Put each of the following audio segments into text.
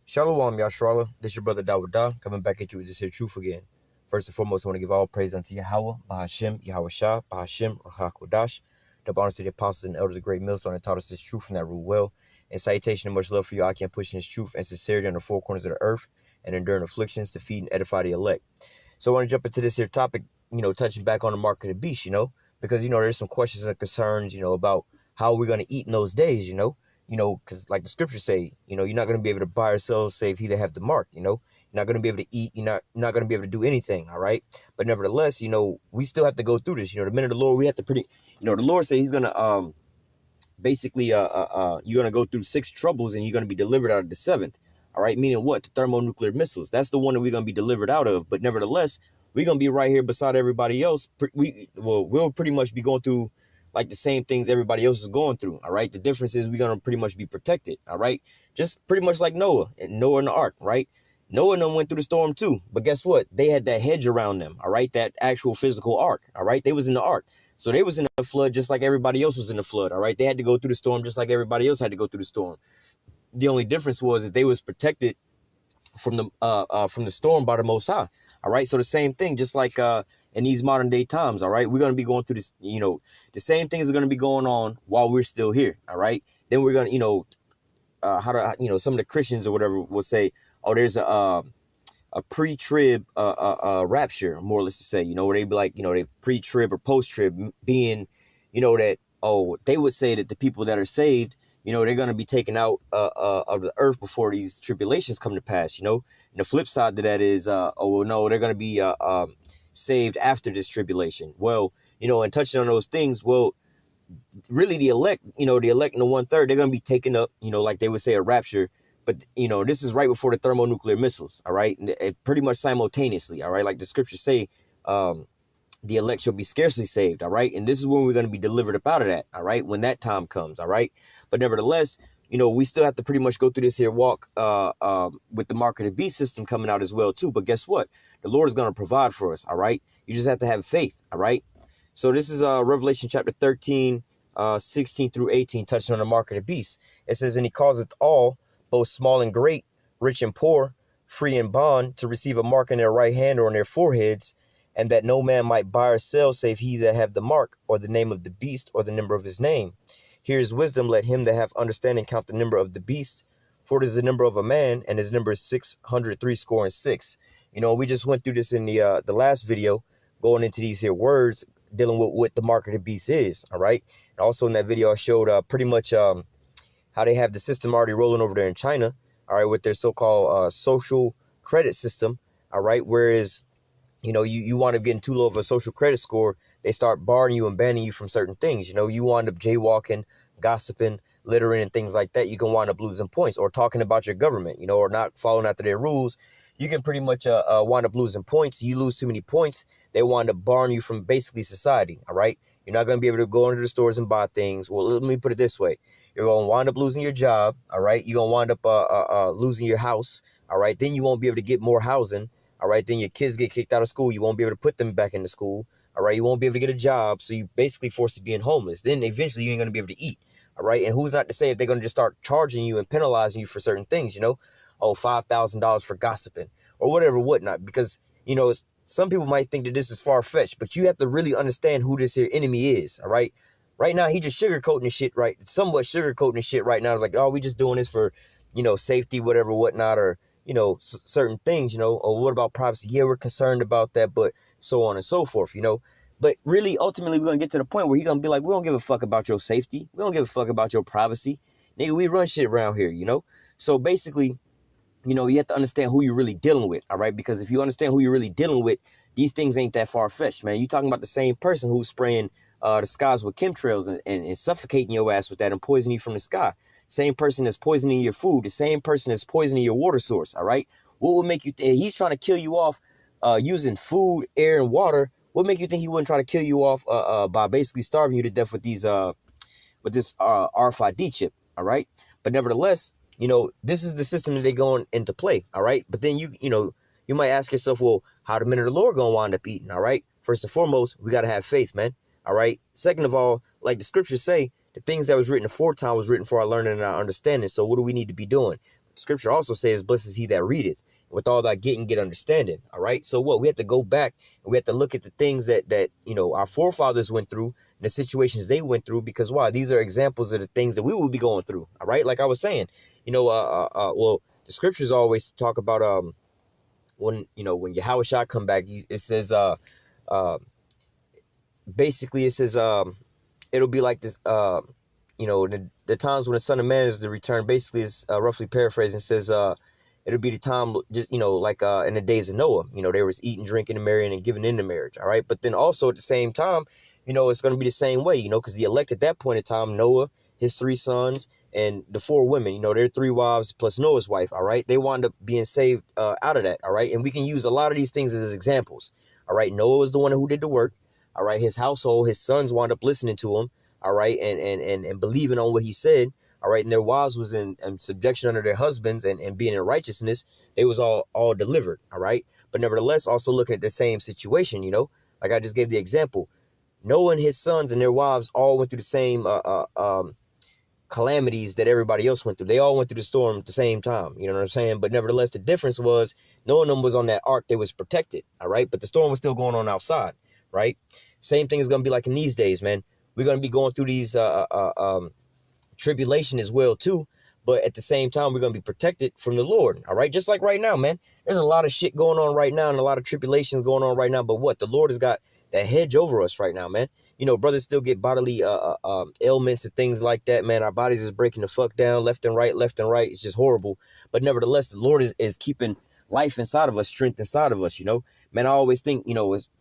Shalom, Yashrala. This your brother Dawadah, coming back at you with this here truth again. First and foremost, I want to give all praise unto Yahweh, Bahashem, Yahweh Shah, Bahashem, Rachakodash. The honors to the apostles and elders of great millstone that taught us this truth and that rule well. And salutation and much love for you. I can push in this truth and sincerity on the four corners of the earth and enduring afflictions to feed and edify the elect. So I want to jump into this here topic, touching back on the mark of the beast, because, there's some questions and concerns, about how we're going to eat in those days, because like the scriptures say, you're not going to be able to buy or sell save he that have the mark, you're not going to be able to eat, you're not going to be able to do anything, all right? But nevertheless, we still have to go through this, the minute of the Lord, we have to the Lord said he's going to, basically, you're going to go through 6 troubles and you're going to be delivered out of the 7th, all right? Meaning what? The thermonuclear missiles. That's the one that we're going to be delivered out of. But nevertheless, we're going to be right here beside everybody else. We'll pretty much be going through like the same things everybody else is going through, all right? The difference is we're going to pretty much be protected, all right? Just pretty much like Noah and the ark, right? Noah and them went through the storm too, but guess what? They had that hedge around them, all right? That actual physical ark, all right? They was in the ark. So they was in the flood just like everybody else was in the flood, all right? They had to go through the storm just like everybody else had to go through the storm. The only difference was that they was protected from the storm by the Most High, all right? So the same thing, just like in these modern day times, all right? We're going to be going through this, the same things are going to be going on while we're still here, all right? Then we're going to, some of the Christians or whatever will say, oh, there's a pre-trib rapture, more or less to say, where they be like, they pre-trib or post-trib being, that, oh, they would say that the people that are saved, they're going to be taken out of the earth before these tribulations come to pass, And the flip side to that is, oh, well, no, they're going to be saved after this tribulation. Well, and touching on those things, well, really the elect, the elect in the 1/3, they're going to be taken up, like they would say a rapture. But, this is right before the thermonuclear missiles, all right? And pretty much simultaneously, all right? Like the scriptures say, the elect shall be scarcely saved, all right? And this is when we're going to be delivered up out of that, all right? When that time comes, all right? But nevertheless, we still have to pretty much go through this here walk with the mark of the beast system coming out as well, too. But guess what? The Lord is going to provide for us, all right? You just have to have faith, all right? So this is Revelation chapter 13, 16 through 18, touching on the mark of the beast. It says, and he causeth all, both small and great, rich and poor, free and bond, to receive a mark in their right hand or on their foreheads, and that no man might buy or sell save he that have the mark, or the name of the beast, or the number of his name. Here is wisdom, let him that have understanding count the number of the beast, for it is the number of a man, and his number is 666. We just went through this in the last video, going into these here words, dealing with what the mark of the beast is, all right? And also in that video, I showed pretty much how they have the system already rolling over there in China, all right, with their so-called social credit system, all right, whereas, you wind up getting too low of a social credit score, they start barring you and banning you from certain things. You wind up jaywalking, gossiping, littering, and things like that. You can wind up losing points, or talking about your government, or not following after their rules. You can pretty much wind up losing points. You lose too many points, they wind up barring you from basically society, all right? You're not going to be able to go into the stores and buy things. Well, let me put it this way. You're going to wind up losing your job, all right? You're going to wind up losing your house, all right? Then you won't be able to get more housing, all right? Then your kids get kicked out of school. You won't be able to put them back into school, all right? You won't be able to get a job, so you basically forced to being homeless. Then eventually you ain't going to be able to eat, all right? And who's not to say if they're going to just start charging you and penalizing you for certain things, oh, $5,000 for gossiping or whatever, whatnot, because, some people might think that this is far-fetched, but you have to really understand who this here enemy is, all right? Right now, he just sugarcoating the shit, right? Somewhat sugarcoating the shit right now. Like, oh, we just doing this for, safety, whatever, whatnot, or, certain things, or what about privacy? Yeah, we're concerned about that, but so on and so forth, But really, ultimately, we're going to get to the point where he's going to be like, we don't give a fuck about your safety. We don't give a fuck about your privacy. Nigga, we run shit around here, So basically, you have to understand who you're really dealing with, all right? Because if you understand who you're really dealing with, these things ain't that far-fetched, man. You're talking about the same person who's spraying the skies with chemtrails and suffocating your ass with that and poisoning you from the sky. Same person that's poisoning your food. The same person that's poisoning your water source, all right? What would make you think he's trying to kill you off using food, air, and water? What make you think he wouldn't try to kill you off by basically starving you to death with this RFID chip, all right? But nevertheless, this is the system that they going into play, all right? But then you might ask yourself, well, how the men of the Lord gonna wind up eating, all right? First and foremost, we gotta have faith, man, all right? Second of all, like the scriptures say, the things that was written aforetime was written for our learning and our understanding. So what do we need to be doing? scripture also says, blessed is he that readeth. With all that getting, get understanding. All right. So what? We have to go back and we have to look at the things that our forefathers went through and the situations they went through, because why? These are examples of the things that we will be going through. All right. Like I was saying, well, the scriptures always talk about when Yahushua come back, it says basically it says it'll be like this the times when the Son of Man is to return. Basically is roughly paraphrasing, says it'll be the time just like in the days of Noah, there was eating, drinking, and marrying and giving into marriage. All right. But then also at the same time, it's going to be the same way, because the elect at that point in time, Noah, his 3 sons, and the 4 women, their 3 wives plus Noah's wife. All right. They wound up being saved out of that. All right. And we can use a lot of these things as examples. All right. Noah was the one who did the work. All right. His household, his sons wound up listening to him. All right. And believing on what he said. All right. And their wives was in subjection under their husbands and being in righteousness. They was all delivered. All right. But nevertheless, also looking at the same situation, like I just gave the example. Noah and his sons and their wives all went through the same calamities that everybody else went through. They all went through the storm at the same time. You know what I'm saying? But nevertheless, the difference was Noah and them was on that ark. They was protected. All right. But the storm was still going on outside. Right. Same thing is going to be like in these days, man. We're going to be going through these tribulation as well, too. But at the same time, we're going to be protected from the Lord. All right. Just like right now, man. There's a lot of shit going on right now and a lot of tribulations going on right now. But what? The Lord has got that hedge over us right now, man. Brothers still get bodily ailments and things like that, man. Our bodies is breaking the fuck down left and right. It's just horrible. But nevertheless, the Lord is keeping life inside of us, strength inside of us, Man, I always think,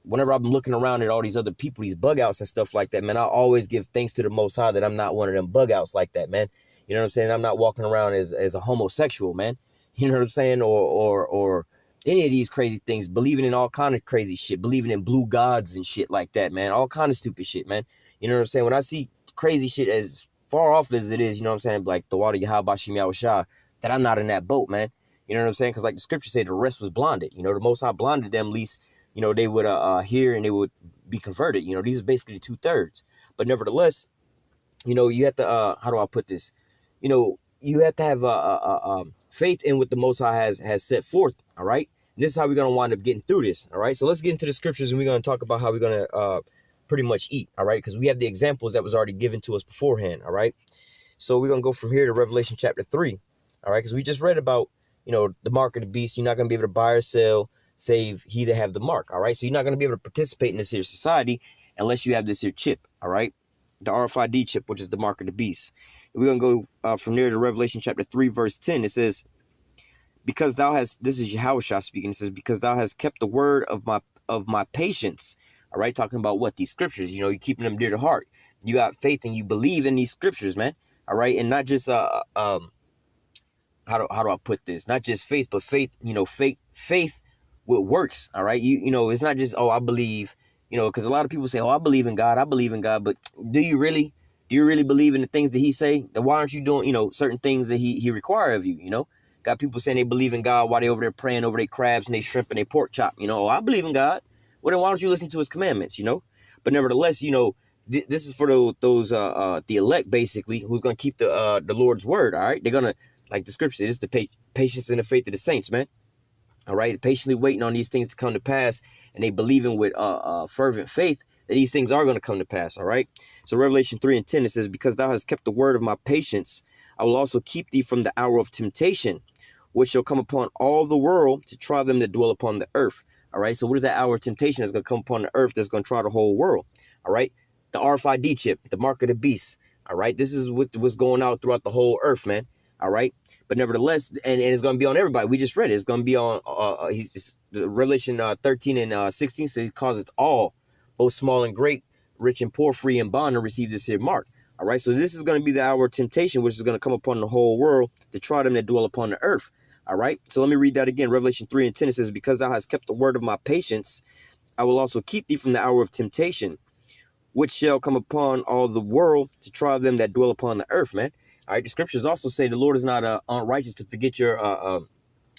whenever I'm looking around at all these other people, these bug outs and stuff like that, man, I always give thanks to the Most High that I'm not one of them bug outs like that, man. You know what I'm saying? I'm not walking around as a homosexual, man. You know what I'm saying? Or any of these crazy things, believing in all kind of crazy shit, believing in blue gods and shit like that, man. All kind of stupid shit, man. You know what I'm saying? When I see crazy shit as far off as it is, you know what I'm saying? Like the water Yahabashim Yahushua, that I'm not in that boat, man. You know what I'm saying? Because like the scripture said, the rest was blinded. The Most High blinded them, least, they would hear and they would be converted. These are basically the 2/3. But nevertheless, you have to, how do I put this? You have to have faith in what the Most High has set forth. All right. And this is how we're going to wind up getting through this. All right. So let's get into the scriptures and we're going to talk about how we're going to pretty much eat. All right. Because we have the examples that was already given to us beforehand. All right. So we're going to go from here to Revelation chapter 3. All right. Because we just read about, the mark of the beast. You're not going to be able to buy or sell save he that have the mark. All right. So you're not going to be able to participate in this here society unless you have this here chip. All right. The RFID chip, which is the mark of the beast. And we're going to go from there to Revelation chapter 3, verse 10. It says, because thou hast, this is Yahushua speaking. It says, because thou hast kept the word of my patience. All right. Talking about what? These scriptures, you're keeping them dear to heart. You got faith and you believe in these scriptures, man. All right. And not just, how do I put this? Not just faith, but faith, faith with works. All right. It's not just, I believe, because a lot of people say, I believe in God. But do you really believe in the things that he say? Then why aren't you doing, certain things that he require of you? Got people saying they believe in God while they over there praying over their crabs and they shrimp and they pork chop. I believe in God. Well, then why don't you listen to his commandments, But nevertheless, this is for those the elect, basically, who's going to keep the Lord's word. All right. They're going to, like the scripture says, the patience and the faith of the saints, man. All right. Patiently waiting on these things to come to pass. And they believing with fervent faith that these things are going to come to pass. All right. So Revelation 3 and 10, it says, because thou hast kept the word of my patience, I will also keep thee from the hour of temptation, which shall come upon all the world to try them that dwell upon the earth. All right. So what is that hour of temptation that's going to come upon the earth that's going to try the whole world? All right. The RFID chip, the mark of the beast. All right. This is what's going out throughout the whole earth, man. All right. But nevertheless, and it's going to be on everybody. We just read it. It's going to be on the Revelation 13 and 16 says he causeth all, both small and great, rich and poor, free and bond, to receive this here mark. All right. So this is going to be the hour of temptation, which is going to come upon the whole world to try them that dwell upon the earth. All right. So let me read that again. Revelation 3 and 10, it says, because thou hast kept the word of my patience, I will also keep thee from the hour of temptation, which shall come upon all the world to try them that dwell upon the earth, man. All right, the scriptures also say the Lord is not unrighteous to forget your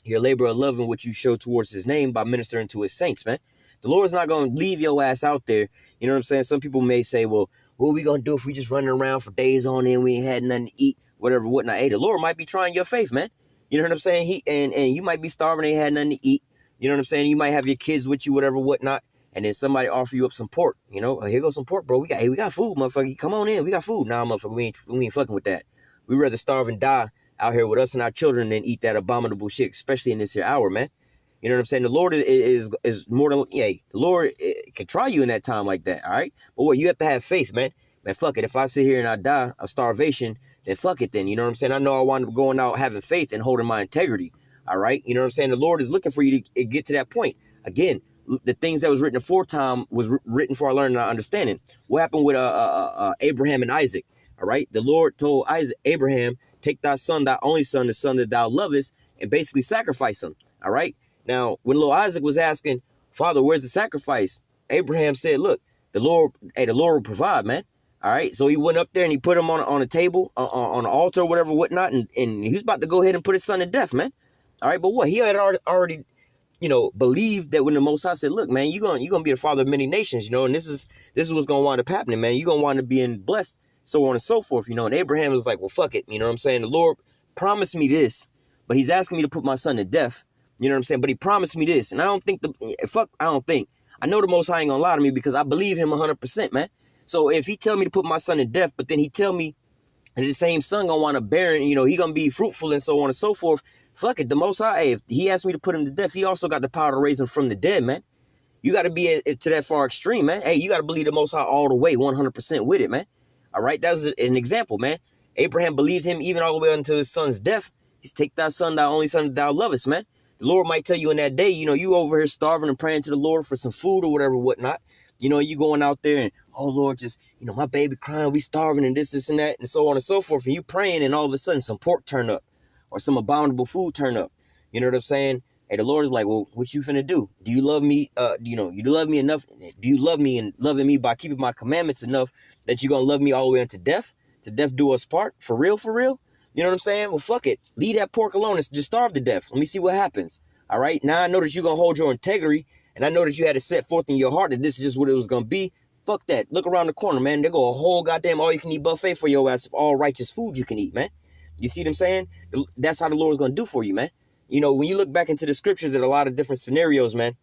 labor of love and what you show towards his name by ministering to his saints, man. The Lord is not going to leave your ass out there. You know what I'm saying? Some people may say, well, what are we going to do if we just running around for days on end, we ain't had nothing to eat, whatever, whatnot. Hey, the Lord might be trying your faith, man. You know what I'm saying? And you might be starving, ain't had nothing to eat. You know what I'm saying? You might have your kids with you, whatever, whatnot. And then somebody offer you up some pork. You know, here goes some pork, bro. We got food, motherfucker. Come on in. We got food. Nah, motherfucker, we ain't fucking with that. We rather starve and die out here with us and our children than eat that abominable shit, especially in this here hour, man. You know what I'm saying? The Lord is more than, the Lord can try you in that time like that, all right? But what, you have to have faith, man. Man, fuck it. If I sit here and I die of starvation, then fuck it then. You know what I'm saying? I know I want to be going out having faith and holding my integrity, all right? You know what I'm saying? The Lord is looking for you to get to that point. Again, the things that was written aforetime was written for our learning and our understanding. What happened with Abraham and Isaac, all right? The Lord told Abraham, take thy son, thy only son, the son that thou lovest, and basically sacrifice him, all right? Now, when little Isaac was asking, Father, where's the sacrifice? Abraham said, look, the Lord will provide, man. All right. So he went up there and he put him on a table, on an altar or whatever, whatnot. And he was about to go ahead and put his son to death, man. All right. But what? He had already, believed that when the Most High said, look, man, you're going to be the father of many nations, and this is what's going to wind up happening, man. You're going to wind up being blessed, so on and so forth, and Abraham was like, well, fuck it. You know what I'm saying? The Lord promised me this, but he's asking me to put my son to death. You know what I'm saying? But he promised me this. And I don't think I know the Most High ain't gonna lie to me because I believe him 100%, man. So if he tell me to put my son to death, but then he tell me that the same son gonna want to bear, he gonna be fruitful and so on and so forth. Fuck it. The Most High, if he asked me to put him to death, he also got the power to raise him from the dead, man. You got to be to that far extreme, man. Hey, you got to believe the Most High all the way, 100% with it, man. All right? That was an example, man. Abraham believed him even all the way until his son's death. He's take thy son, thy only son that thou lovest, man. The Lord might tell you in that day, you over here starving and praying to the Lord for some food or whatever, whatnot. You going out there and, oh, Lord, just, my baby crying, we starving and this and that and so on and so forth. And you praying and all of a sudden some pork turn up or some abominable food turn up. You know what I'm saying? Hey, the Lord is like, well, what you finna do? Do you love me? You love me enough? Do you love me and loving me by keeping my commandments enough that you're going to love me all the way unto death? To death do us part? For real, for real? You know what I'm saying? Well, fuck it. Leave that pork alone and just starve to death. Let me see what happens. All right? Now I know that you're going to hold your integrity, and I know that you had it set forth in your heart that this is just what it was going to be. Fuck that. Look around the corner, man. There go a whole goddamn all-you-can-eat buffet for your ass of all righteous food you can eat, man. You see what I'm saying? That's how the Lord's going to do for you, man. When you look back into the scriptures at a lot of different scenarios, man.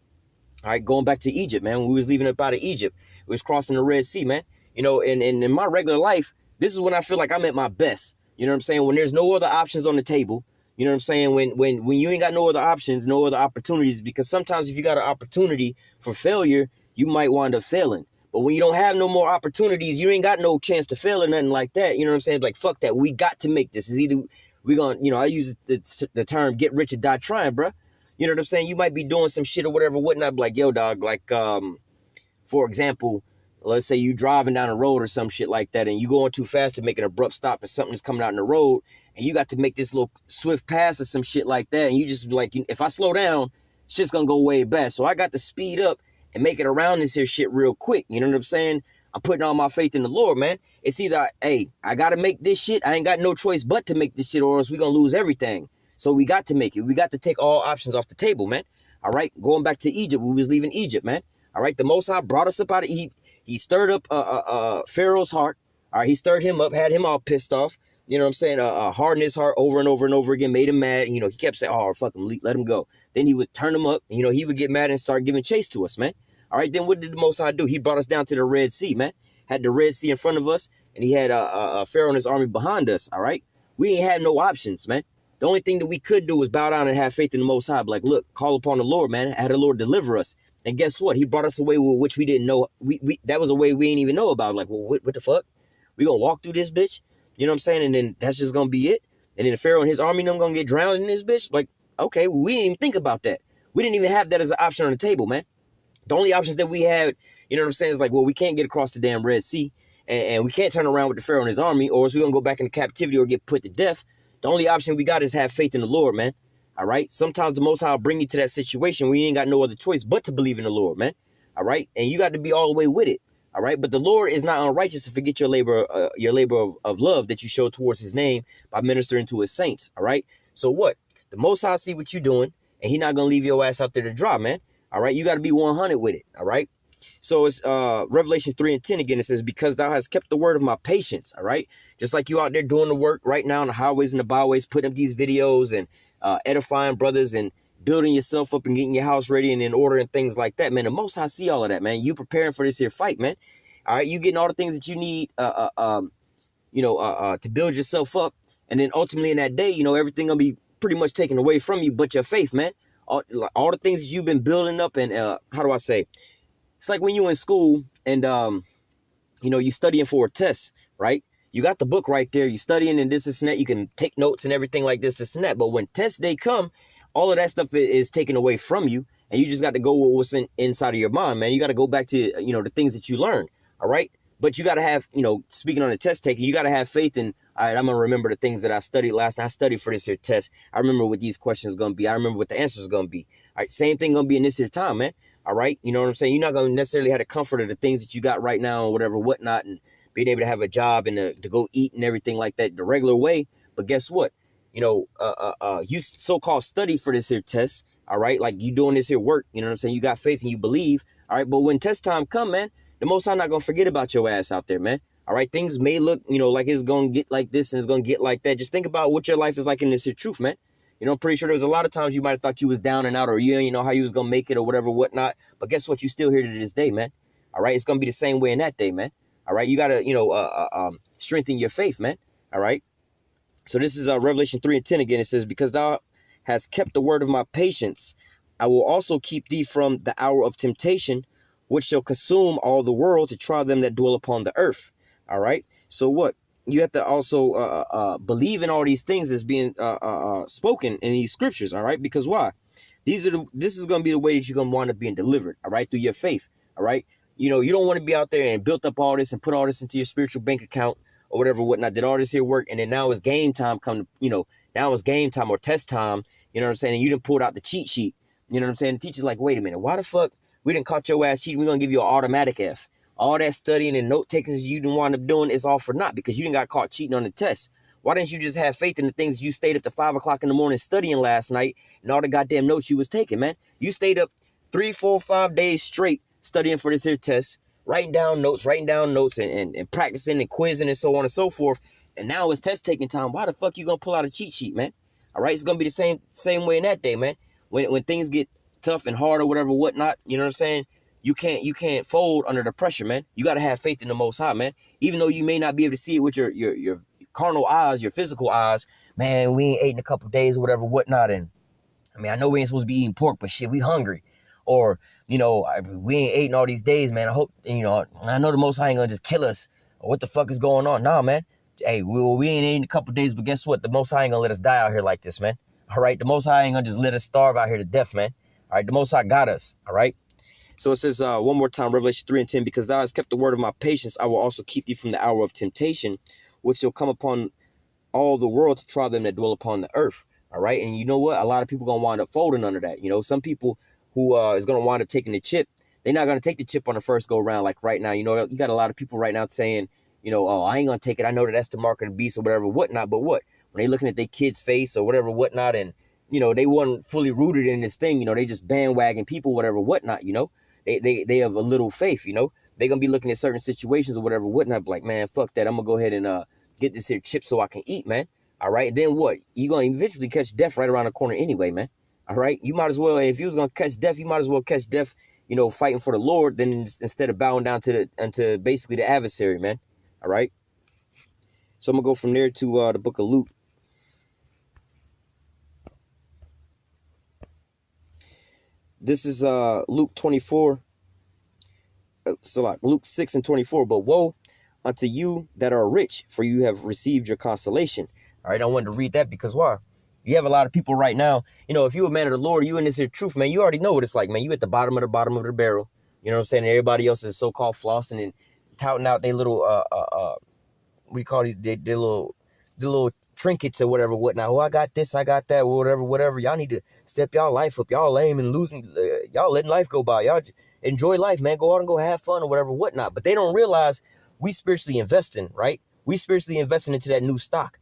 All right, going back to Egypt, man. When we was leaving up out of Egypt, we was crossing the Red Sea, man. And in my regular life, this is when I feel like I'm at my best. You know what I'm saying? When there's no other options on the table. You know what I'm saying? When you ain't got no other options, no other opportunities, because sometimes if you got an opportunity for failure, you might wind up failing. But when you don't have no more opportunities, you ain't got no chance to fail or nothing like that. You know what I'm saying? Like, fuck that. We got to make this. It's either we gonna, I use the term get rich or die trying, bruh. You know what I'm saying? You might be doing some shit or whatever, whatnot. Like, yo, dog, like, for example, let's say you driving down the road or some shit like that, and you going too fast to make an abrupt stop and something's coming out in the road, and you got to make this little swift pass or some shit like that, and you just be like, if I slow down, shit's gonna go way bad. So I got to speed up and make it around this here shit real quick. You know what I'm saying? I'm putting all my faith in the Lord, man. It's either, hey, I got to make this shit. I ain't got no choice but to make this shit or else we going to lose everything. So we got to make it. We got to take all options off the table, man. All right. Going back to Egypt. We was leaving Egypt, man. All right. The Most High brought us up out of Egypt. He stirred up Pharaoh's heart. All right. He stirred him up, had him all pissed off. You know what I'm saying? Hardened his heart over and over and over again, made him mad. He kept saying, oh, fuck him, let him go. Then he would turn him up. He would get mad and start giving chase to us, man. All right, then what did the Most High do? He brought us down to the Red Sea, man. Had the Red Sea in front of us, and he had Pharaoh and his army behind us, all right? We ain't had no options, man. The only thing that we could do was bow down and have faith in the Most High. Like, look, call upon the Lord, man. Had the Lord deliver us. And guess what? He brought us away with which we didn't know. That was a way we didn't even know about. Like, well, what the fuck? We gonna walk through this bitch? You know what I'm saying? And then that's just gonna be it? And then the Pharaoh and his army, them gonna get drowned in this bitch? Like, okay, we didn't even think about that. We didn't even have that as an option on the table, man. The only options that we had, you know what I'm saying, is like, well, we can't get across the damn Red Sea, and we can't turn around with the Pharaoh and his army, or else we're going to go back into captivity or get put to death. The only option we got is have faith in the Lord, man. All right? Sometimes the Most High will bring you to that situation where you ain't got no other choice but to believe in the Lord, man. All right? And you got to be all the way with it. All right? But the Lord is not unrighteous to forget your labor of love that you show towards his name by ministering to his saints. All right? So what? The Most High see what you're doing, and he's not going to leave your ass out there to dry, man. All right, you got to be 100 with it. All right. So it's Revelation 3:10 again. It says, because thou hast kept the word of my patience. All right. Just like you out there doing the work right now on the highways and the byways, putting up these videos and edifying brothers and building yourself up and getting your house ready and in order and things like that, man. The Most High see all of that, man. You preparing for this here fight, man. All right, you getting all the things that you need, to build yourself up, and then ultimately in that day, everything gonna be pretty much taken away from you, but your faith, man. All the things that you've been building up, and how do I say? It's like when you in school and you studying for a test, right? You got the book right there. You studying and this and that. You can take notes and everything like this and that. But when test day come, all of that stuff is taken away from you, and you just got to go with what's inside of your mind, man. You got to go back to the things that you learned, all right? But you got to have, speaking on the test taking, you got to have faith in, all right, I'm going to remember the things that I studied last night. I studied for this here test. I remember what these questions are going to be. I remember what the answers are going to be. All right, same thing going to be in this here time, man. All right, you know what I'm saying? You're not going to necessarily have the comfort of the things that you got right now and whatever, whatnot, and being able to have a job and to go eat and everything like that the regular way. But guess what? You so-called study for this here test, all right? Like you doing this here work, you know what I'm saying? You got faith and you believe, all right? But when test time come, man, the Most High not going to forget about your ass out there, man. All right, things may look, like it's going to get like this and it's going to get like that. Just think about what your life is like in this here truth, man. I'm pretty sure there was a lot of times you might have thought you was down and out, or you didn't know how you was going to make it or whatever, whatnot. But guess what? You still here to this day, man. All right, it's going to be the same way in that day, man. All right, you got to, strengthen your faith, man. All right. So this is Revelation 3:10 again. It says, because thou hast kept the word of my patience, I will also keep thee from the hour of temptation, which shall consume all the world to try them that dwell upon the earth. All right. So what? You have to also believe in all these things that's being spoken in these scriptures. All right. Because why? This is going to be the way that you're going to wind up being delivered. All right. Through your faith. All right. You don't want to be out there and built up all this and put all this into your spiritual bank account or whatever, whatnot, did all this here work. And then now it's game time now it's game time or test time. You know what I'm saying? And you done pulled out the cheat sheet. You know what I'm saying? The teacher's like, wait a minute, why the fuck we didn't caught your ass cheating? We're going to give you an automatic F. All that studying and note taking you didn't wind up doing is all for naught because you didn't got caught cheating on the test. Why didn't you just have faith in the things you stayed up to 5 o'clock in the morning studying last night and all the goddamn notes you was taking, man? You stayed up 3, 4, 5 days straight studying for this here test, writing down notes and practicing and quizzing and so on and so forth. And now it's test taking time. Why the fuck you gonna pull out a cheat sheet, man? All right, it's gonna be the same way in that day, man. When things get tough and hard or whatever, whatnot, you know what I'm saying? You can't fold under the pressure, man. You gotta have faith in the Most High, man. Even though you may not be able to see it with your carnal eyes, your physical eyes, man. We ain't ate in a couple days or whatever, whatnot. And I mean, I know we ain't supposed to be eating pork, but shit, we hungry. Or we ain't eating all these days, man. I hope I know the Most High ain't gonna just kill us. Or what the fuck is going on? Nah, man. Hey, we ain't eating a couple days, but guess what? The Most High ain't gonna let us die out here like this, man. All right, the Most High ain't gonna just let us starve out here to death, man. All right, the Most High got us. All right. So it says one more time, Revelation 3:10, because thou hast kept the word of my patience, I will also keep thee from the hour of temptation, which shall come upon all the world to try them that dwell upon the earth. All right. And you know what? A lot of people going to wind up folding under that. Some people who is going to wind up taking the chip, they're not going to take the chip on the first go round. Like right now, you got a lot of people right now saying, oh, I ain't going to take it. I know that that's the mark of the beast or whatever, whatnot. But what? When they looking at their kid's face or whatever, whatnot, and, they wasn't fully rooted in this thing, they just bandwagon people, whatever, whatnot, They have a little faith, They're going to be looking at certain situations or whatever, whatnot, like, man, fuck that. I'm going to go ahead and get this here chip so I can eat, man. All right. And then what? You're going to eventually catch death right around the corner anyway, man. All right. You might as well, if you was going to catch death, you might as well catch death, fighting for the Lord than instead of bowing down to basically the adversary, man. All right. So I'm going to go from there to the book of Luke. This is Luke 24. So like Luke 6:24. But woe unto you that are rich, for you have received your consolation. All right, I wanted to read that because why? You have a lot of people right now, if you a man of the Lord, you in this here truth, man, you already know what it's like, man. You at the bottom of the barrel. You know what I'm saying? And everybody else is so-called flossing and touting out their little, what do you call these, their little trinkets or whatever, whatnot. Oh, I got this, I got that, whatever. Y'all need to step y'all life up. Y'all lame and losing. Y'all letting life go by. Y'all enjoy life, man. Go out and go have fun or whatever, whatnot. But they don't realize we spiritually investing, right? We spiritually investing into that new stock.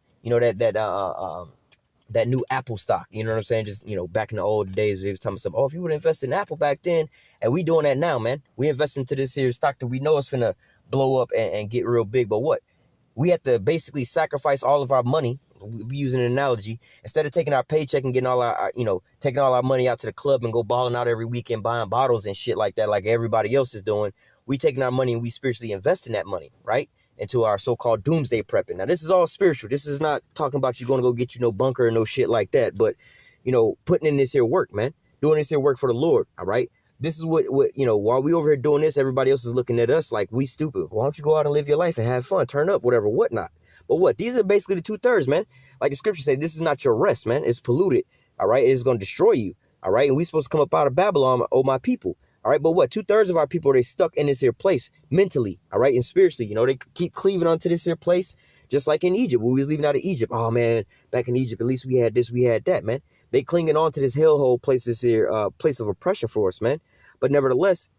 That new Apple stock. You know what I'm saying? Just, back in the old days, they were telling us, oh, if you would invest in Apple back then, and we doing that now, man. We invest into this here stock that we know is finna blow up and get real big. But what? We have to basically sacrifice all of our money, We using an analogy. Instead of taking our paycheck and getting all our taking all our money out to the club and go balling out every weekend buying bottles and shit like that, like everybody else is doing, we taking our money and we spiritually investing that money, right, into our so-called doomsday prepping. Now, this is all spiritual. This is not talking about you going to go get you no bunker or no shit like that, but, putting in this here work, man, doing this here work for the Lord, all right? This is what while we over here doing this, everybody else is looking at us like we stupid. Why don't you go out and live your life and have fun, turn up, whatever, whatnot. But what? These are basically the 2/3, man. Like the scripture say, this is not your rest, man. It's polluted, all right? It's going to destroy you, all right? And we supposed to come up out of Babylon, oh, my people, all right? But what? 2/3 of our people, they stuck in this here place mentally, all right? And spiritually, they keep cleaving onto this here place, just like in Egypt. When we was leaving out of Egypt, oh, man, back in Egypt, at least we had this, we had that, man. They clinging on to this hellhole place, this here place of oppression for us, man. But nevertheless,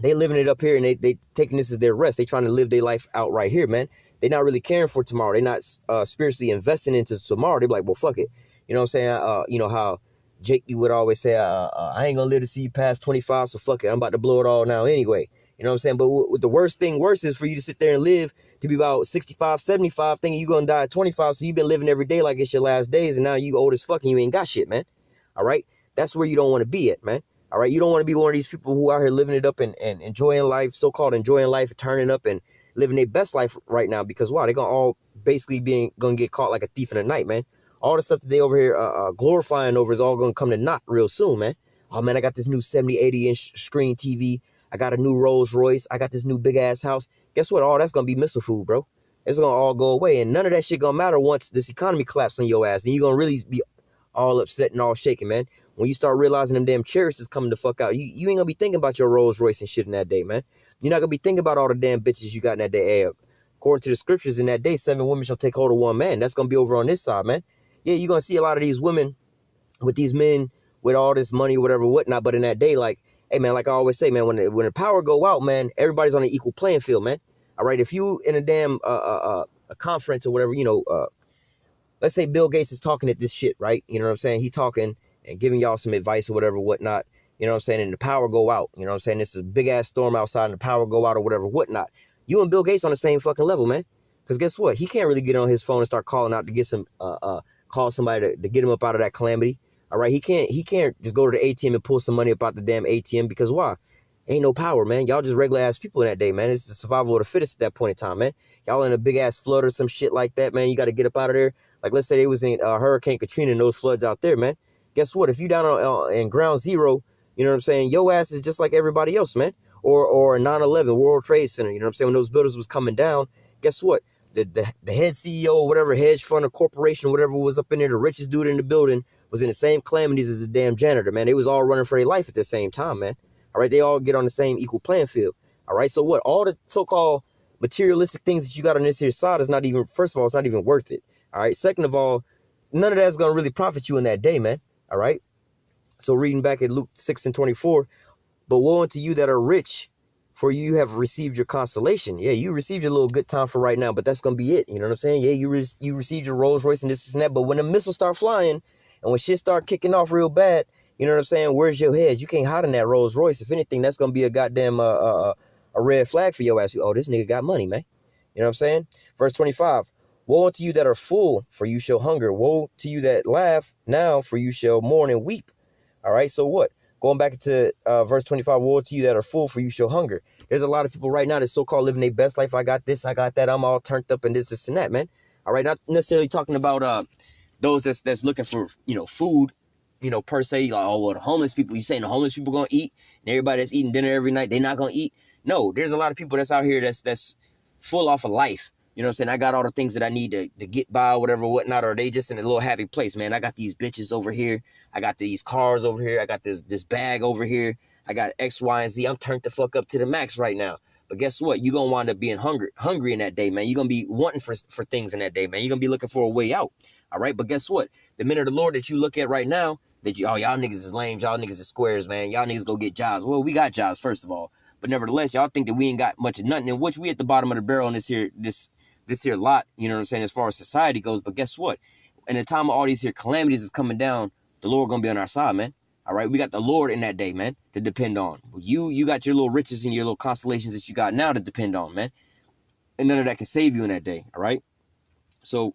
they living it up here and they taking this as their rest. They trying to live their life out right here, man. They not really caring for tomorrow. They not spiritually investing into tomorrow. They be like, well, fuck it. You know what I'm saying? How Jake, you would always say, I ain't gonna live to see you past 25, so fuck it. I'm about to blow it all now anyway. You know what I'm saying? But the worst is for you to sit there and live to be about 65, 75, thinking you're gonna die at 25. So you've been living every day like it's your last days, and now you old as fuck and you ain't got shit, man. All right? That's where you don't want to be at, man. All right? You don't want to be one of these people who out here living it up and enjoying life, so-called enjoying life, turning up and living their best life right now, because why? They're gonna all basically gonna get caught like a thief in the night, man. All the stuff that they over here glorifying over is all gonna come to naught real soon, man. Oh man, I got this new 70, 80-inch screen TV. I got a new Rolls Royce. I got this new big ass house. Guess what? All that's gonna be missile food, bro. It's gonna all go away, and none of that shit gonna matter once this economy collapses on your ass. Then you're gonna really be all upset and all shaking, man. When you start realizing them damn chariots is coming the fuck out, you ain't gonna be thinking about your Rolls Royce and shit in that day, man. You're not gonna be thinking about all the damn bitches you got in that day. Hey, according to the scriptures, in that day, 7 women shall take hold of one man. That's gonna be over on this side, man. Yeah, you're gonna see a lot of these women with these men with all this money, whatever, whatnot. But in that day, like, hey, man, like I always say, man, when the power go out, man, everybody's on an equal playing field, man. All right, if you in a damn a conference or whatever, let's say Bill Gates is talking at this shit, right? You know what I'm saying? He's talking and giving y'all some advice or whatever, whatnot. You know what I'm saying? And the power go out. You know what I'm saying? This is a big ass storm outside and the power go out or whatever, whatnot. You and Bill Gates on the same fucking level, man. Because guess what? He can't really get on his phone and start calling out to get some, call somebody to get him up out of that calamity. All right? He can't just go to the ATM and pull some money up out the damn ATM, because why? Ain't no power, man. Y'all just regular ass people in that day, man. It's the survival of the fittest at that point in time, man. Y'all in a big ass flood or some shit like that, man. You got to get up out of there. Like, let's say they was in Hurricane Katrina and those floods out there, man. Guess what? If you down in ground zero, you know what I'm saying, your ass is just like everybody else, man. Or 9/11, World Trade Center, you know what I'm saying, when those buildings was coming down, guess what? The head CEO or whatever, hedge fund or corporation, whatever was up in there, the richest dude in the building was in the same calamities as the damn janitor, man. They was all running for their life at the same time, man. All right, they all get on the same equal playing field. All right, so what? All the so-called materialistic things that you got on this here side is not even, first of all, it's not even worth it. All right, second of all, none of that's going to really profit you in that day, man. All right. So reading back at Luke 6:24, but woe unto you that are rich, for you have received your consolation. Yeah, you received your little good time for right now, but that's going to be it. You know what I'm saying? Yeah, you received your Rolls Royce and this and that, but when the missiles start flying and when shit start kicking off real bad, you know what I'm saying? Where's your head? You can't hide in that Rolls Royce. If anything, that's going to be a goddamn a red flag for your ass. Oh, this nigga got money, man. You know what I'm saying? Verse 25. Woe unto you that are full, for you shall hunger. Woe to you that laugh now, for you shall mourn and weep. All right, so what? Going back to verse 25, woe to you that are full, for you shall hunger. There's a lot of people right now that's so-called living their best life. I got this, I got that. I'm all turned up and this and that, man. All right, not necessarily talking about those that's looking for, food, per se. Like, oh, well, the homeless people, you saying the homeless people going to eat, and everybody that's eating dinner every night, they not going to eat? No, there's a lot of people that's out here that's full off of life. You know what I'm saying? I got all the things that I need to get by, whatever, whatnot, or they just in a little happy place, man. I got these bitches over here. I got these cars over here. I got this bag over here. I got X, Y, and Z. I'm turned the fuck up to the max right now. But guess what? You're going to wind up being hungry in that day, man. You're going to be wanting for things in that day, man. You're going to be looking for a way out. All right? But guess what? The men of the Lord that you look at right now, that y'all niggas is lame. Y'all niggas is squares, man. Y'all niggas go get jobs. Well, we got jobs, first of all. But nevertheless, y'all think that we ain't got much of nothing, in which we at the bottom of the barrel in this here lot, you know what I'm saying, as far as society goes. But guess what? In the time of all these here calamities is coming down, the Lord gonna be on our side, man. All right, we got the Lord in that day, man, to depend on. You got your little riches and your little constellations that you got now to depend on, man. And none of that can save you in that day, all right? So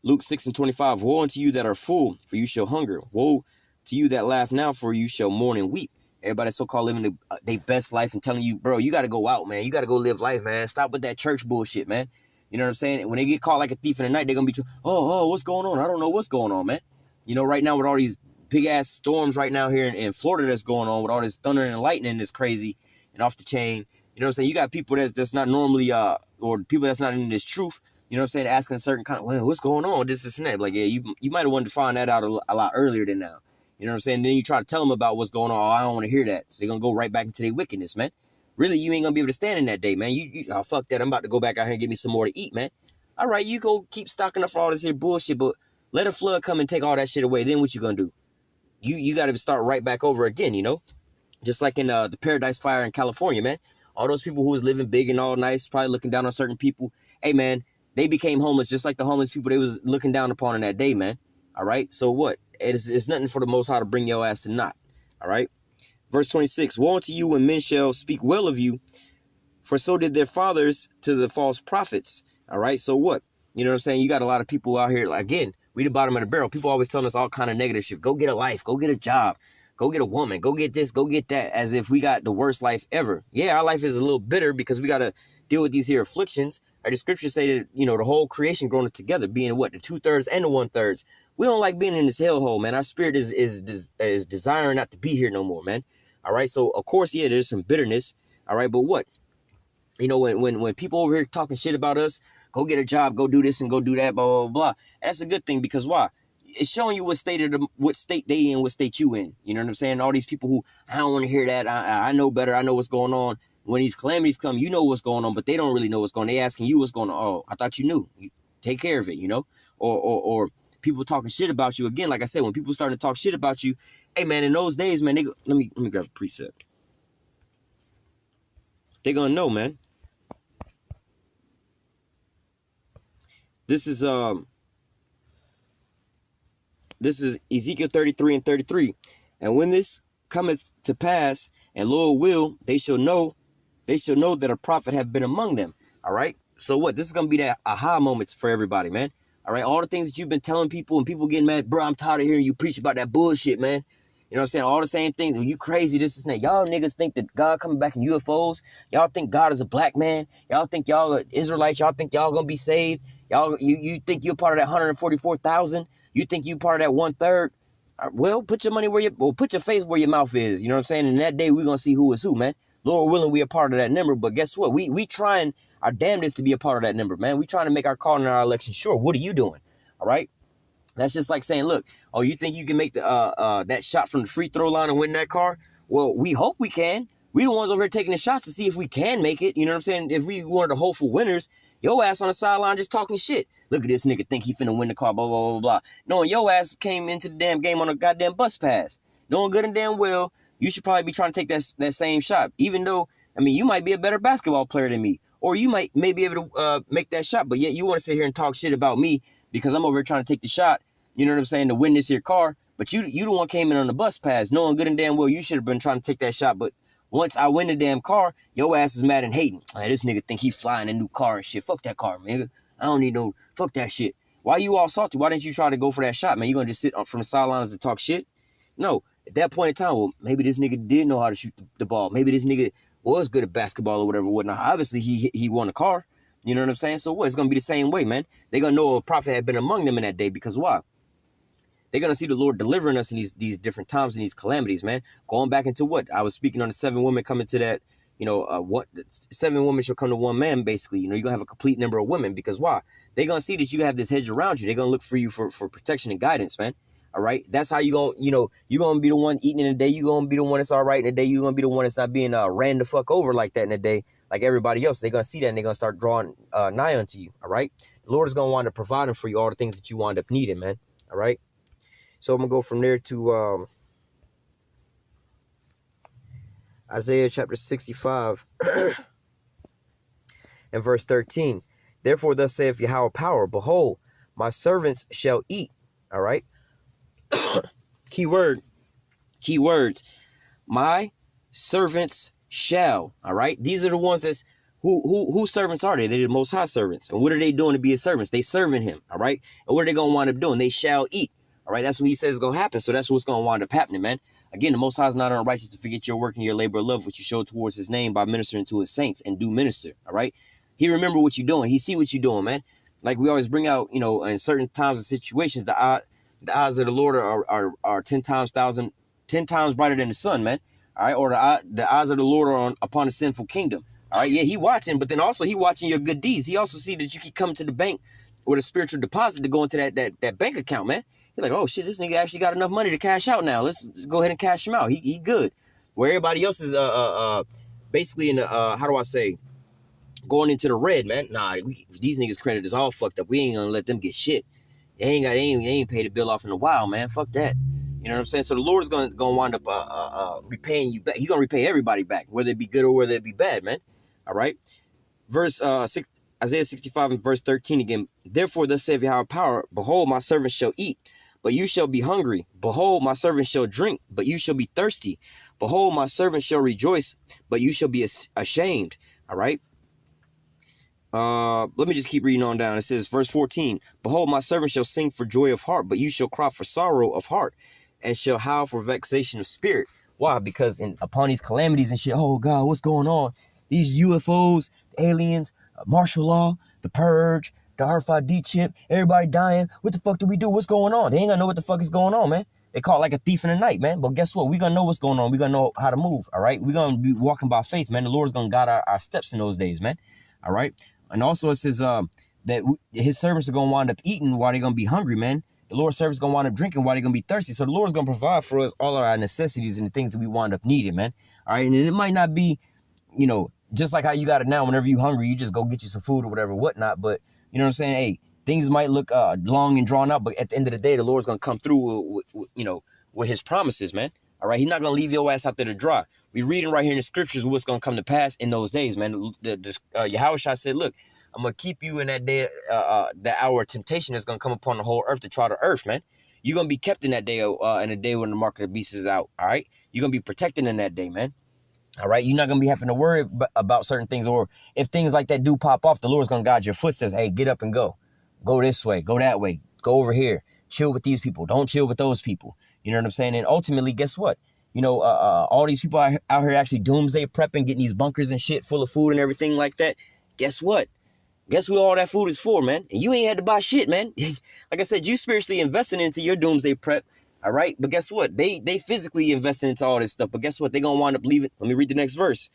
Luke 6:25, woe unto you that are full, for you shall hunger. Woe to you that laugh now, for you shall mourn and weep. Everybody so-called living their best life and telling you, bro, you got to go out, man. You got to go live life, man. Stop with that church bullshit, man. You know what I'm saying? And when they get caught like a thief in the night, they're going to be, what's going on? I don't know what's going on, man. You know, right now with all these big-ass storms right now here in Florida that's going on, with all this thunder and lightning that's crazy and off the chain. You know what I'm saying? You got people that's not normally, or people that's not in this truth, you know what I'm saying, asking certain kind of, well, what's going on? This and that. Like, yeah, you might have wanted to find that out a lot earlier than now. You know what I'm saying? Then you try to tell them about what's going on. Oh, I don't want to hear that. So they're going to go right back into their wickedness, man. Really, you ain't going to be able to stand in that day, man. Oh, fuck that. I'm about to go back out here and get me some more to eat, man. All right, you go keep stocking up for all this here bullshit, but let a flood come and take all that shit away. Then what you going to do? You got to start right back over again, you know? Just like in the Paradise Fire in California, man. All those people who was living big and all nice, probably looking down on certain people. Hey, man, they became homeless just like the homeless people they was looking down upon in that day, man. All right? So what? It's nothing for the Most High to bring your ass to naught. All right? Verse 26, woe unto you when men shall speak well of you, for so did their fathers to the false prophets. All right? So what? You know what I'm saying? You got a lot of people out here, like, again, we the bottom of the barrel. People always telling us all kind of negative shit. Go get a life. Go get a job. Go get a woman. Go get this. Go get that. As if we got the worst life ever. Yeah, our life is a little bitter because we got to deal with these here afflictions. Or the scriptures say that, you know, the whole creation growing together, being what? The 2/3 and the 1/3. We don't like being in this hellhole, man. Our spirit is desiring not to be here no more, man. All right. So, of course, yeah, there's some bitterness. All right. But what? You know, when people over here talking shit about us, go get a job, go do this and go do that, blah, blah, blah. That's a good thing because why? It's showing you what state they in, what state you in. You know what I'm saying? All these people who, I don't want to hear that. I know better. I know what's going on. When these calamities come, you know what's going on, but they don't really know what's going on. They asking you what's going on. Oh, I thought you knew. Take care of it, you know? Or people talking shit about you. Again, like I said, when people start to talk shit about you, hey, man, in those days, man, let me grab a precept. They're going to know, man. This is Ezekiel 33:33. And when this cometh to pass, and Lord will, they shall know that a prophet have been among them. All right. So what? This is going to be that aha moments for everybody, man. All right. All the things that you've been telling people and people getting mad, bro, I'm tired of hearing you preach about that bullshit, man. You know what I'm saying? All the same things. You crazy, this and that. Y'all niggas think that God coming back in UFOs. Y'all think God is a black man. Y'all think y'all are Israelites. Y'all think y'all going to be saved. Y'all, you think you're part of that 144,000. You think you part of that 1/3. Well, put your money put your face where your mouth is. You know what I'm saying? And that day we're going to see who is who, man. Lord willing, we are part of that number. But guess what? We trying our damnedest to be a part of that number, man. We trying to make our call and our election sure. What are you doing? All right. That's just like saying, look, oh, you think you can make the that shot from the free throw line and win that car? Well, we hope we can. We the ones over here taking the shots to see if we can make it. You know what I'm saying? If we wanted the hopeful winners, your ass on the sideline just talking shit. Look at this nigga think he finna win the car, blah, blah, blah, blah. Knowing your ass came into the damn game on a goddamn bus pass. Knowing good and damn well, you should probably be trying to take that same shot. Even though, I mean, you might be a better basketball player than me. Or you may be able to make that shot, but yet you want to sit here and talk shit about me because I'm over here trying to take the shot, you know what I'm saying, to win this here car. But you the one came in on the bus pass, knowing good and damn well you should have been trying to take that shot. But once I win the damn car, your ass is mad and hating. Hey, this nigga think he flying a new car and shit. Fuck that car, man. I don't need no, fuck that shit. Why you all salty? Why didn't you try to go for that shot, man? You gonna just sit from the sidelines and talk shit? No. At that point in time, well, maybe this nigga did know how to shoot the ball. Maybe this nigga was good at basketball or whatever, whatnot. Obviously, he won a car. You know what I'm saying? So what? It's going to be the same way, man. They're going to know a prophet had been among them in that day because why? They're going to see the Lord delivering us in these different times and these calamities, man. Going back into what? I was speaking on the 7 women coming to that, you know, 7 women shall come to 1 man, basically. You know, you're going to have a complete number of women because why? They're going to see that you have this hedge around you. They're going to look for you for protection and guidance, man. All right. That's how you're going to be the one eating in the day. You're going to be the one that's all right in the day. You're going to be the one that's not being ran the fuck over like that in the day, like everybody else. They're going to see that and they're going to start drawing nigh unto you. All right. The Lord is going to wind up providing for you all the things that you wind up needing, man. All right. So I'm going to go from there to Isaiah chapter 65 and verse 13. Therefore, thus saith Yahweh power, behold, my servants shall eat. All right. Keywords. My servants shall. All right. These are the ones Whose servants are they? They're the Most High servants. And what are they doing to be his servants? They serving him, all right? And what are they going to wind up doing? They shall eat, all right? That's what he says is going to happen. So that's what's going to wind up happening, man. Again, the Most High is not unrighteous to forget your work and your labor of love, which you show towards his name by ministering to his saints, and do minister, all right? He remember what you're doing. He see what you're doing, man. Like we always bring out, in certain times and situations, the eyes of the Lord are 10 times brighter than the sun, man. All right, or the eyes of the Lord are upon the sinful kingdom. All right, yeah, he watching, but then also he watching your good deeds. He also see that you keep coming to the bank with a spiritual deposit to go into that bank account, man. He's like, oh shit, this nigga actually got enough money to cash out now. Let's go ahead and cash him out. He good. Where everybody else is basically in the how do I say, going into the red, man. Nah, these niggas' credit is all fucked up. We ain't gonna let them get shit. They ain't paid the bill off in a while, man. Fuck that. You know what I'm saying? So the Lord is gonna wind up repaying you back. He's gonna repay everybody back, whether it be good or whether it be bad, man. All right. Isaiah 65 and verse 13 again. Therefore, thus saith Yahweh power, behold, my servant shall eat, but you shall be hungry. Behold, my servant shall drink, but you shall be thirsty. Behold, my servant shall rejoice, but you shall be ashamed. All right. Let me just keep reading on down. It says, verse 14, behold, my servant shall sing for joy of heart, but you shall cry for sorrow of heart, and shall howl for vexation of spirit. Why? Because upon these calamities and shit, oh God, what's going on? These UFOs, the aliens, martial law, the purge, the RFID chip, everybody dying. What the fuck do we do? What's going on? They ain't gonna know what the fuck is going on, man. They caught like a thief in the night, man. But guess what? We gonna know what's going on. We gonna know how to move, all right? We gonna be walking by faith, man. The Lord's gonna guide our steps in those days, man. All right? And also it says that his servants are gonna wind up eating while they're gonna be hungry, man. The Lord's servants gonna wind up drinking while they're gonna be thirsty. So the Lord's gonna provide for us all of our necessities and the things that we wind up needing, man. All right, and it might not be, just like how you got it now. Whenever you hungry, you just go get you some food or whatever, whatnot. But you know what I'm saying? Hey, things might look long and drawn out, but at the end of the day, the Lord's gonna come through with his promises, man. All right, he's not gonna leave your ass out there to dry. We're reading right here in the scriptures what's gonna come to pass in those days, man. Yahushua said, look, I'm gonna keep you in that day, that hour of temptation that's gonna come upon the whole earth to try the earth, man. You're gonna be kept in that day, in a day when the mark of the beast is out. All right, you're gonna be protected in that day, man. All right, you're not gonna be having to worry about certain things, or if things like that do pop off, the Lord's gonna guide your footsteps. Hey, get up and go this way, go that way, go over here, chill with these people, don't chill with those people. You know what I'm saying? And ultimately, guess what? All these people out here actually doomsday prepping, getting these bunkers and shit full of food and everything like that. Guess what? Guess what all that food is for, man? And you ain't had to buy shit, man. Like I said, you spiritually investing into your doomsday prep, all right? But guess what? They physically investing into all this stuff. But guess what? They gonna wind up leaving. Let me read the next verse.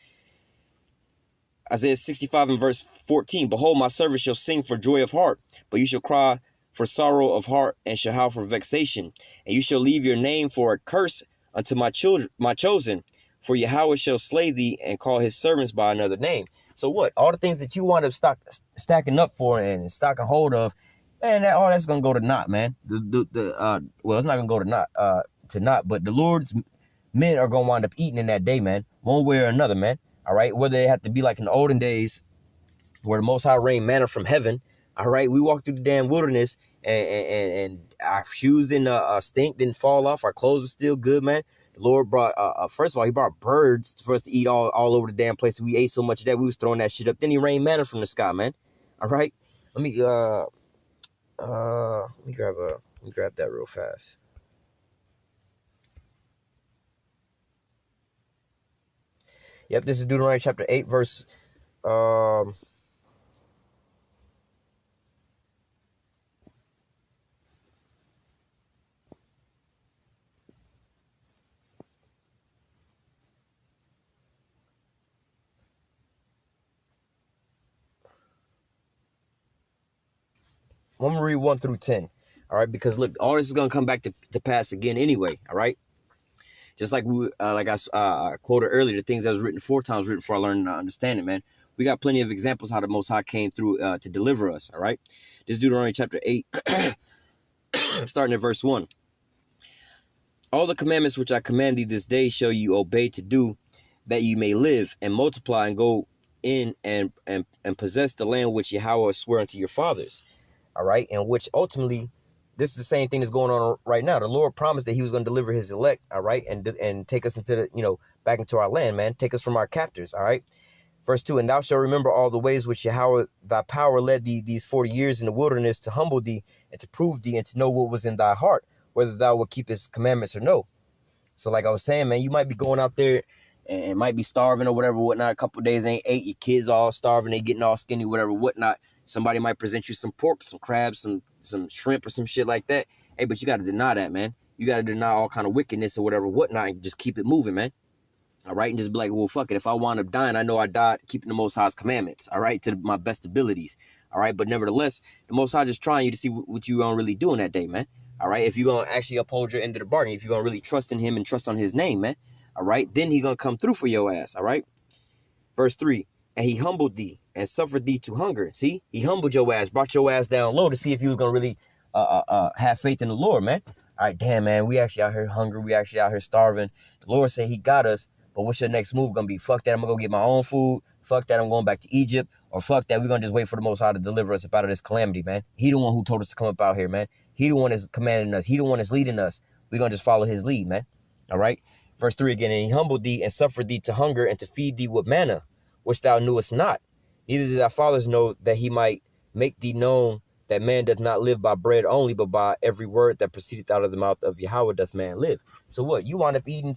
Isaiah 65 and verse 14. Behold, my servant shall sing for joy of heart, but you shall cry for sorrow of heart, and shall howl for vexation. And you shall leave your name for a curse unto my chosen. For Yahweh shall slay thee and call his servants by another name. So what? All the things that you wind up stacking up for and stocking hold of, man, all that's gonna go to naught, man. Well, it's not gonna go to naught, but the Lord's men are gonna wind up eating in that day, man, one way or another, man. All right, whether it have to be like in the olden days, where the Most High rained manna from heaven. All right, we walked through the damn wilderness, and our shoes didn't stink, didn't fall off. Our clothes were still good, man. The Lord brought, first of all, he brought birds for us to eat all over the damn place. We ate so much of that, we was throwing that shit up. Then he rained manna from the sky, man. All right, let me grab that real fast. Yep, this is Deuteronomy chapter 8, verse I'm going to read 1 through 10. All right, because look, all this is going to come back to pass again anyway. All right, just like I quoted earlier, the things that was written 4 times written before I learned to understand it, man. We got plenty of examples how the Most High came through to deliver us. All right, this is Deuteronomy chapter 8, starting at verse 1. All the commandments which I command thee this day shall you obey to do, that you may live and multiply and go in and possess the land which Yahweh swore unto your fathers. All right, and which ultimately, this is the same thing that's going on right now. The Lord promised that he was going to deliver his elect, all right, and take us into the, back into our land, man. Take us from our captors, all right. Verse 2, and thou shalt remember all the ways which Yahweh thy power led thee these 40 years in the wilderness to humble thee and to prove thee and to know what was in thy heart, whether thou would keep his commandments or no. So like I was saying, man, you might be going out there and might be starving or whatever, whatnot. A couple of days ain't ate, your kids all starving, they getting all skinny, whatever, whatnot. Somebody might present you some pork, some crabs, some shrimp or some shit like that. Hey, but you got to deny that, man. You got to deny all kind of wickedness or whatever, whatnot, and just keep it moving, man. All right, and just be like, well, fuck it. If I wind up dying, I know I died keeping the Most High's commandments, all right, to my best abilities, all right? But nevertheless, the Most High just trying you to see what you gonna really do in that day, man, all right? If you're gonna actually uphold your end of the bargain, if you're gonna really trust in him and trust on his name, man, all right, then he gonna come through for your ass, all right? Verse 3, and he humbled thee and suffered thee to hunger. See, he humbled your ass, brought your ass down low to see if you was gonna really have faith in the Lord, man. All right, damn, man, we actually out here hungry, we actually out here starving. The Lord said he got us. But what's your next move gonna be? Fuck that, I'm gonna go get my own food. Fuck that, I'm going back to Egypt. Or fuck that, we're gonna just wait for the Most High to deliver us up out of this calamity, man. He the one who told us to come up out here, man. He the one that's commanding us. He the one that's leading us. We're gonna just follow his lead, man. All right. Verse 3 again, and he humbled thee and suffered thee to hunger and to feed thee with manna, which thou knewest not. Neither did thy fathers know, that he might make thee known that man doth not live by bread only, but by every word that proceedeth out of the mouth of Yahweh doth man live. So what? We wound up eating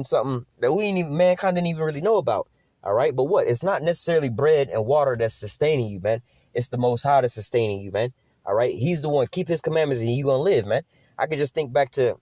something that mankind didn't even really know about. All right. But what? It's not necessarily bread and water that's sustaining you, man. It's the Most High that's sustaining you, man. All right. He's the one. Keep his commandments and you gonna live, man. I could just think back to,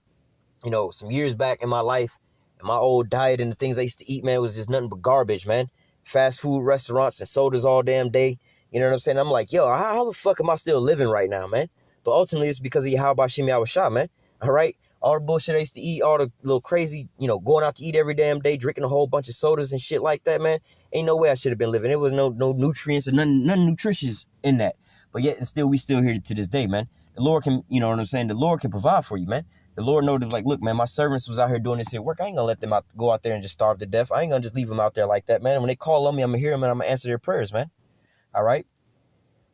some years back in my life and my old diet and the things I used to eat, man, was just nothing but garbage, man. Fast food restaurants and sodas all damn day. You know what I'm saying? I'm like, yo, how the fuck am I still living right now, man? But ultimately, it's because of Yahweh Shem Yahweh Shah, man. All right? All the bullshit I used to eat, all the little crazy, going out to eat every damn day, drinking a whole bunch of sodas and shit like that, man. Ain't no way I should have been living. There was no nutrients or none nutritious in that. But yet, and still, we still here to this day, man. The Lord can, you know what I'm saying? The Lord can provide for you, man. The Lord knows, like, look, man, my servants was out here doing this here work. I ain't gonna let them go out there and just starve to death. I ain't gonna just leave them out there like that, man. When they call on me, I'm gonna hear them and I'm gonna answer their prayers, man. All right?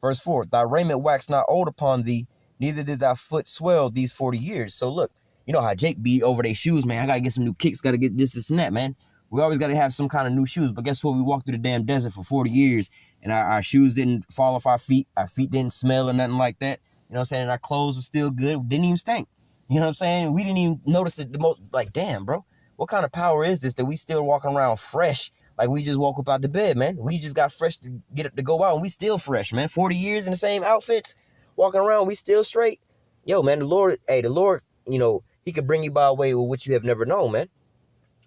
Verse 4, thy raiment waxed not old upon thee, neither did thy foot swell these 40 years. So look, you know how Jake be over their shoes, man. I got to get some new kicks, got to get this and that, man. We always got to have some kind of new shoes. But guess what? We walked through the damn desert for 40 years, and our shoes didn't fall off our feet. Our feet didn't smell or nothing like that. You know what I'm saying? And our clothes were still good. Didn't even stink. You know what I'm saying? We didn't even notice it the most. Like, damn, bro. What kind of power is this that we still walking around fresh? Like we just woke up out the bed, man. We just got fresh to get up to go out, and we still fresh, man. 40 years in the same outfits, walking around, we still straight. Yo, man, the Lord, he could bring you by a way with which you have never known, man.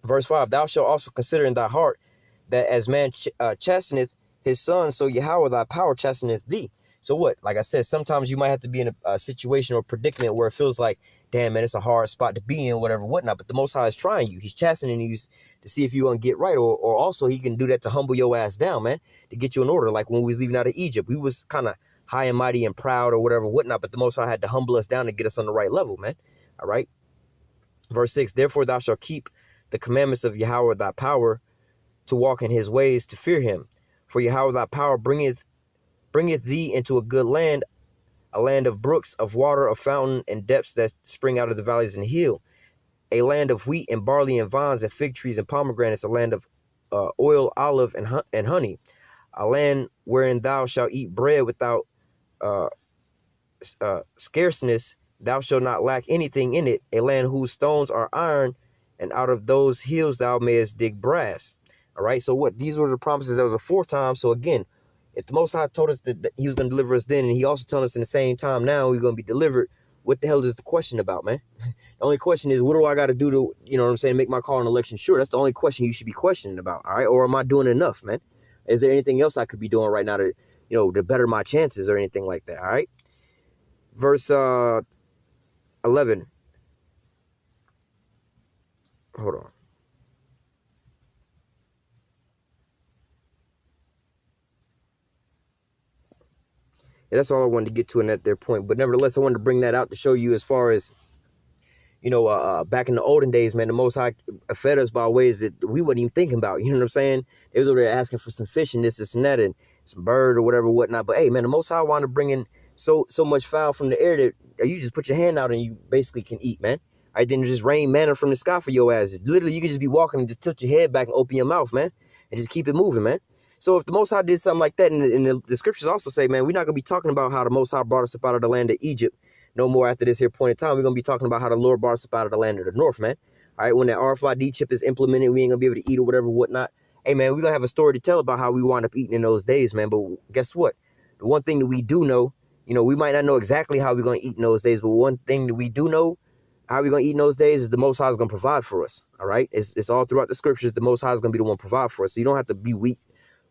Verse 5, thou shalt also consider in thy heart that as man chasteneth his son, so Yahweh thy power chasteneth thee. So what? Like I said, sometimes you might have to be in a situation or predicament where it feels like, damn, man, it's a hard spot to be in, whatever, whatnot. But the Most High is trying you. He's chastening you to see if you're going to get right. Or also he can do that to humble your ass down, man, to get you in order. Like when we was leaving out of Egypt, we was kind of high and mighty and proud or whatever, whatnot. But the Most High had to humble us down to get us on the right level, man. All right. Verse 6, therefore thou shalt keep the commandments of Yahweh thy power to walk in his ways, to fear him. For Yahweh thy power bringeth thee into a good land, a land of brooks, of water, of fountain, and depths that spring out of the valleys and hill, a land of wheat and barley and vines and fig trees and pomegranates, a land of oil, olive, and honey, a land wherein thou shalt eat bread without scarceness, thou shalt not lack anything in it, a land whose stones are iron, and out of those hills thou mayest dig brass. All right, so what? These were the promises. That was a fourth time. So again, if the Most High told us that he was going to deliver us then, and he also telling us in the same time now we're going to be delivered, what the hell is the question about, man? The only question is, what do I got to do to, make my call on election sure? That's the only question you should be questioning about, all right? Or am I doing enough, man? Is there anything else I could be doing right now to, to better my chances or anything like that, all right? Verse 11. Hold on. Yeah, that's all I wanted to get to in that their point. But nevertheless, I wanted to bring that out to show you as far as, back in the olden days, man, the Most High fed us by ways that we wasn't even thinking about. You know what I'm saying? They was over there asking for some fish and this and that and some bird or whatever, whatnot. But hey, man, the Most High wanted to bring in so much fowl from the air that you just put your hand out and you basically can eat, man. All right, then just rain manna from the sky for your ass. Literally, you can just be walking and just tilt your head back and open your mouth, man. and just keep it moving, man. So if the Most High did something like that, and the scriptures also say, man, we're not going to be talking about how the Most High brought us up out of the land of Egypt no more after this here point in time. We're going to be talking about how the Lord brought us up out of the land of the north, man. All right, when that RFID chip is implemented, we ain't going to be able to eat or whatever, whatnot. Hey, man, we're going to have a story to tell about how we wound up eating in those days, man. But guess what? The one thing that we do know, we might not know exactly how we're going to eat in those days, but one thing that we do know, how we're going to eat in those days, is the Most High is going to provide for us, all right? It's all throughout the scriptures. The Most High is going to be the one to provide for us. So you don't have to be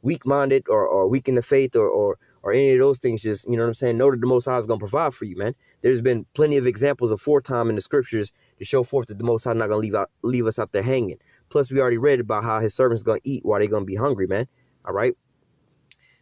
weak-minded or weak in the faith or any of those things. Just, you know what I'm saying? Know that the Most High is going to provide for you, man. There's been plenty of examples of foretime in the scriptures to show forth that the Most High not going to leave us out there hanging. Plus, we already read about how his servants going to eat while they're going to be hungry, man. All right?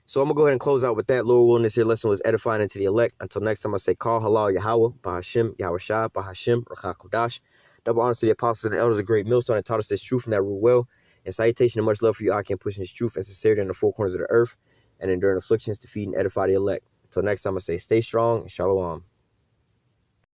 So I'm going to go ahead and close out with that. Lord willing, this here lesson was edifying into the elect. Until next time, I say, call halal Yahweh, Bahashim, Yahweh Shah, Bahashim, Rachakodash. Double honors to the apostles and the elders of the great millstone that taught us this truth and that rule well. And salutation and much love for you. I can push this truth and sincerity in the four corners of the earth and enduring afflictions to feed and edify the elect. Until next time, I say, stay strong and shalom.